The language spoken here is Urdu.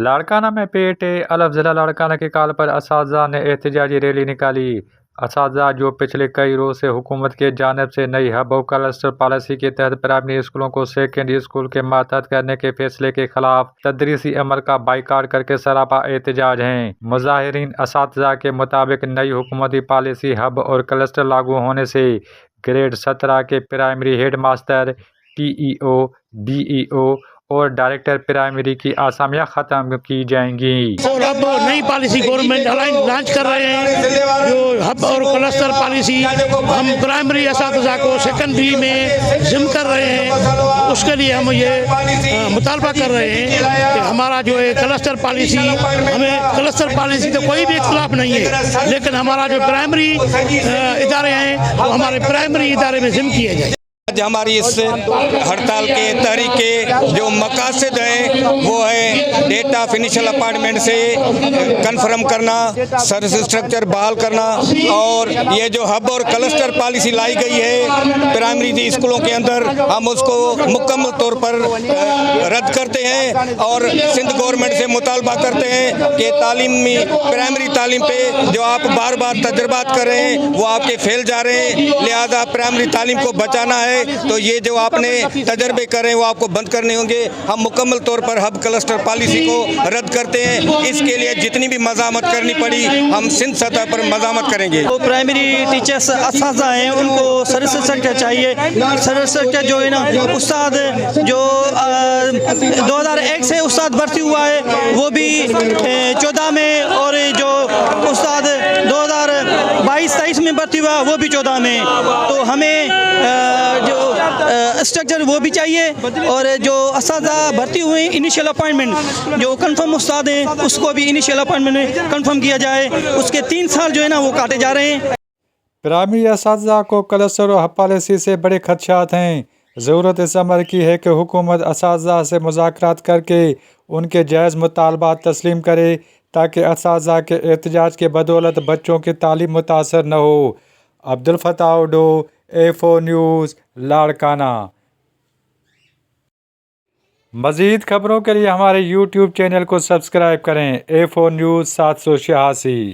لاڑکانہ میں PAT الف ضلع لاڑکانہ کے کال پر اساتذہ نے احتجاجی ریلی نکالی۔ اساتذہ جو پچھلے کئی روز سے حکومت کی جانب سے نئی ہب اور کلسٹر پالیسی کے تحت پرائمری اسکولوں کو سیکنڈری اسکول کے ماتحت کرنے کے فیصلے کے خلاف تدریسی عمل کا بائیکاٹ کر کے سراپا احتجاج ہیں۔ مظاہرین اساتذہ کے مطابق نئی حکومتی پالیسی ہب اور کلسٹر لاگو ہونے سے گریڈ 17 کے primary head master, TEO، DEO اور ڈائریکٹر پرائمری کی اسامیاں ختم کی جائیں گی۔ اور اب نئی پالیسی گورنمنٹ لانچ کر رہے ہیں، جو ہب اور کلسٹر پالیسی ہم پرائمری اساتذہ کو سیکنڈری میں ضم کر رہے ہیں۔ اس کے لیے ہم یہ مطالبہ کر رہے ہیں کہ ہمارا جو ہے کلسٹر پالیسی، ہمیں کلسٹر پالیسی تو کوئی بھی اختلاف نہیں ہے، لیکن ہمارا جو پرائمری ادارے ہیں وہ ہمارے پرائمری ادارے میں ضم کیے جائیں۔ آج ہماری اس ہڑتال کے تحریک کے جو مقاصد ہیں وہ ہے ڈیٹا فنیشل اپارٹمنٹ سے کنفرم کرنا، سروس اسٹرکچر بحال کرنا، اور یہ جو ہب اور کلسٹر پالیسی لائی گئی ہے پرائمری اسکولوں کے اندر، ہم اس کو مکمل طور پر رد کرتے ہیں اور سندھ گورنمنٹ سے مطالبہ کرتے ہیں کہ تعلیمی پرائمری تعلیم پہ جو آپ بار بار تجربات کر رہے ہیں وہ آپ کے فیل جا رہے ہیں، لہذا پرائمری تعلیم کو بچانا ہے تو یہ جو آپ نے تجربے کر رہے ہیں وہ آپ کو بند کرنے ہوں گے۔ ہم مکمل طور پر ہب کلسٹر پالیسی کو رد کرتے ہیں، اس کے لیے جتنی بھی مزاحمت کرنی پڑی ہم سندھ سطح پر مزاحمت کریں گے۔ وہ پرائمری ٹیچرس اساتذہ ہیں، ان کو سروس اسٹرکچر چاہیے۔ سروس اسٹرکچر جو ہے نا، استاد جو 2001 سے استاد بھرتی ہوا ہے وہ بھی 14 میں، اور جو استاد 2022-23 میں بھرتی ہوا وہ بھی 14 میں، تو ہمیں جو اسٹرکچر وہ بھی چاہیے، اور جو اساتذہ بھرتی ہوئے ہیں انیشیل اپائنٹمنٹ جو کنفرم استاد ہیں اس کو بھی انیشیل اپائنٹمنٹ کنفرم کیا جائے۔ اس کے 3 سال جو ہے نا وہ کاٹے جا رہے ہیں۔ پرائمری اساتذہ کو کلسٹر اور ہب پالیسی سے بڑے خدشات ہیں۔ ضرورت اس عمل کی ہے کہ حکومت اساتذہ سے مذاکرات کر کے ان کے جائز مطالبات تسلیم کرے تاکہ اساتذہ کے احتجاج کے بدولت بچوں کی تعلیم متاثر نہ ہو۔ Abdul Fattah Odho, A4 news, Larkana. مزید خبروں کے لیے ہمارے YouTube چینل کو سبسکرائب کریں۔ A4 news 786۔